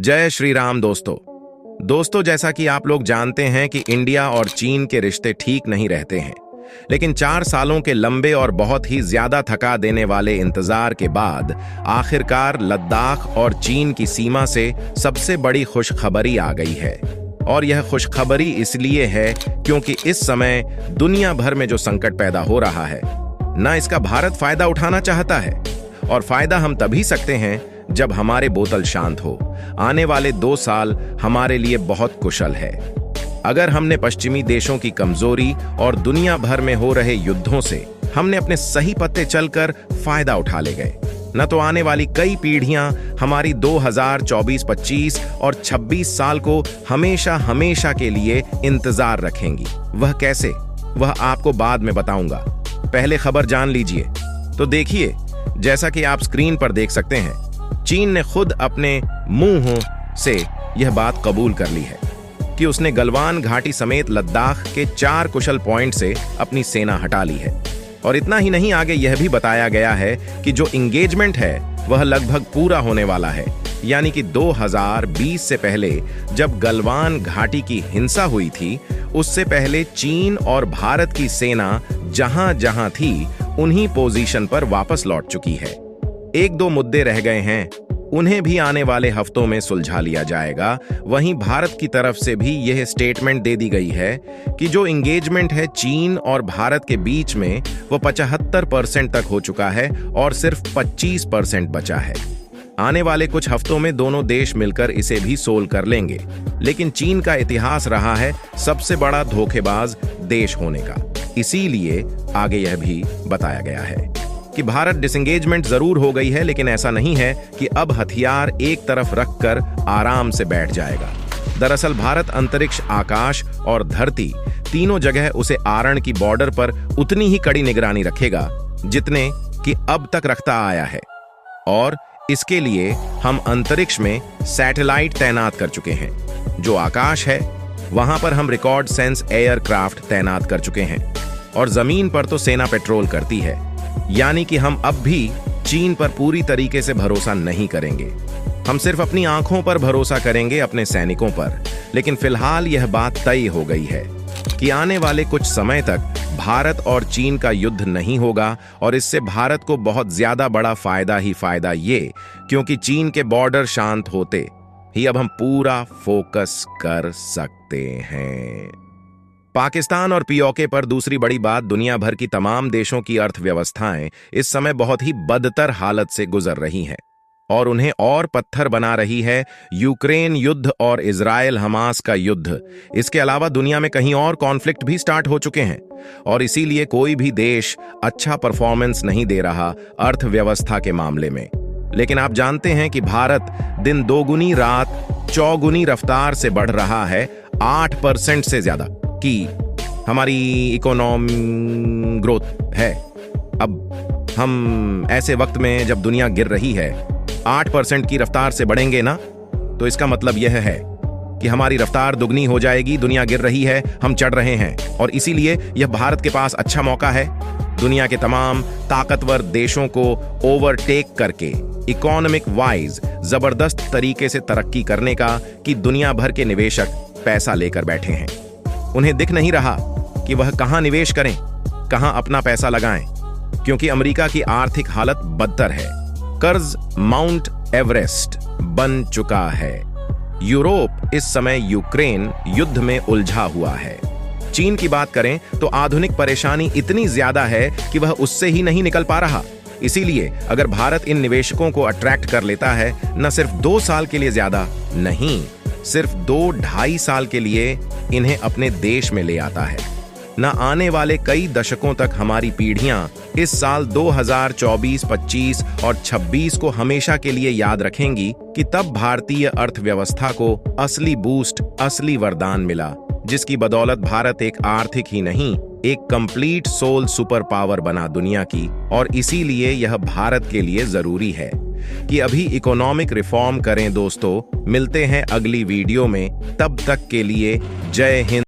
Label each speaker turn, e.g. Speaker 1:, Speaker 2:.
Speaker 1: जय श्री राम दोस्तों, जैसा कि आप लोग जानते हैं कि इंडिया और चीन के रिश्ते ठीक नहीं रहते हैं, लेकिन 4 सालों के लंबे और बहुत ही ज्यादा थका देने वाले इंतजार के बाद आखिरकार लद्दाख और चीन की सीमा से सबसे बड़ी खुशखबरी आ गई है। और यह खुशखबरी इसलिए है क्योंकि इस समय दुनिया भर में जो संकट पैदा हो रहा है ना, इसका भारत फायदा उठाना चाहता है। और फायदा हम तभी सकते हैं जब हमारे बोतल शांत हो। आने वाले 2 साल हमारे लिए बहुत कुशल है। अगर हमने पश्चिमी देशों की कमजोरी और दुनिया भर में हो रहे युद्धों से हमने अपने सही पत्ते चलकर फायदा उठा ले गए, न तो आने वाली कई पीढ़ियां हमारी 2024, 25 और 26 साल को हमेशा हमेशा के लिए इंतजार रखेंगी। वह कैसे, वह आपको बाद में बताऊंगा। पहले खबर जान लीजिए। तो देखिए, जैसा कि आप स्क्रीन पर देख सकते हैं, चीन ने खुद अपने मुंह से यह बात कबूल कर ली है कि उसने गलवान घाटी समेत लद्दाख के 4 कुशल पॉइंट से अपनी सेना हटा ली है। और इतना ही नहीं, आगे यह भी बताया गया है कि जो इंगेजमेंट है वह लगभग पूरा होने वाला है। यानी कि 2020 से पहले जब गलवान घाटी की हिंसा हुई थी, उससे पहले चीन और भारत की सेना जहां जहां थी उन्हीं पोजीशन पर वापस लौट चुकी है। 1-2 मुद्दे रह गए हैं, उन्हें भी आने वाले हफ्तों में सुलझा लिया जाएगा। वहीं भारत की तरफ से भी यह स्टेटमेंट दे दी गई है कि जो इंगेजमेंट है चीन और भारत के बीच में वो 75% तक हो चुका है और सिर्फ 25% बचा है। आने वाले कुछ हफ्तों में दोनों देश मिलकर इसे भी सोल्व कर लेंगे। लेकिन चीन का इतिहास रहा है सबसे बड़ा धोखेबाज देश होने का, इसीलिए आगे यह भी बताया गया है कि भारत डिसएंगेजमेंट जरूर हो गई है, लेकिन ऐसा नहीं है कि अब हथियार एक तरफ रखकर आराम से बैठ जाएगा। दरअसल भारत अंतरिक्ष, आकाश और धरती तीनों जगह उसे आरण की बॉर्डर पर उतनी ही कड़ी निगरानी रखेगा जितने कि अब तक रखता आया है। और इसके लिए हम अंतरिक्ष में सैटेलाइट तैनात कर चुके हैं। जो आकाश है वहां पर हम रिकॉर्ड सेंस एयरक्राफ्ट तैनात कर चुके हैं। और जमीन पर तो सेना पेट्रोल करती है। यानी कि हम अब भी चीन पर पूरी तरीके से भरोसा नहीं करेंगे। हम सिर्फ अपनी आंखों पर भरोसा करेंगे, अपने सैनिकों पर। लेकिन फिलहाल यह बात तय हो गई है कि आने वाले कुछ समय तक भारत और चीन का युद्ध नहीं होगा। और इससे भारत को बहुत ज्यादा बड़ा फायदा ही फायदा ये, क्योंकि चीन के बॉर्डर शांत होते ही अब हम पूरा फोकस कर सकते हैं पाकिस्तान और पीओके पर। दूसरी बड़ी बात, दुनिया भर की तमाम देशों की अर्थव्यवस्थाएं इस समय बहुत ही बदतर हालत से गुजर रही हैं और उन्हें और पत्थर बना रही है यूक्रेन युद्ध और इजराइल हमास का युद्ध। इसके अलावा दुनिया में कहीं और कॉन्फ्लिक्ट भी स्टार्ट हो चुके हैं और इसीलिए कोई भी देश अच्छा परफॉर्मेंस नहीं दे रहा अर्थव्यवस्था के मामले में। लेकिन आप जानते हैं कि भारत दिन दोगुनी रात चौगुनी रफ्तार से बढ़ रहा है। 8% से ज्यादा की हमारी इकोनॉमी ग्रोथ है। अब हम ऐसे वक्त में जब दुनिया गिर रही है 8% की रफ्तार से बढ़ेंगे ना, तो इसका मतलब यह है कि हमारी रफ्तार दुगनी हो जाएगी। दुनिया गिर रही है, हम चढ़ रहे हैं। और इसीलिए यह भारत के पास अच्छा मौका है दुनिया के तमाम ताकतवर देशों को ओवरटेक करके इकोनॉमिक वाइज जबरदस्त तरीके से तरक्की करने का, कि दुनिया भर के निवेशक पैसा लेकर बैठे हैं। उन्हें दिख नहीं रहा कि वह कहां निवेश करें, कहां अपना पैसा लगाएं, क्योंकि अमेरिका की आर्थिक हालत बदतर है। कर्ज माउंट एवरेस्ट बन चुका है। यूरोप इस समय यूक्रेन युद्ध में उलझा हुआ है। चीन की बात करें तो आधुनिक परेशानी इतनी ज्यादा है कि वह उससे ही नहीं निकल पा रहा। इसीलिए अगर भारत इन निवेशकों को अट्रैक्ट कर लेता है, न सिर्फ 2 साल के लिए, ज्यादा नहीं, सिर्फ 2-2.5 साल के लिए इन्हें अपने देश में ले आता है, न आने वाले कई दशकों तक हमारी पीढ़ियां इस साल 2024, 25 और 26 को हमेशा के लिए याद रखेंगी कि तब भारतीय अर्थव्यवस्था को असली बूस्ट, असली वरदान मिला, जिसकी बदौलत भारत एक आर्थिक ही नहीं, एक कंप्लीट सोल सुपर पावर बना दुनिया की। और इसीलिए यह भारत के लिए जरूरी है कि अभी इकोनॉमिक रिफॉर्म करें। दोस्तों, मिलते हैं अगली वीडियो में, तब तक के लिए जय हिंद।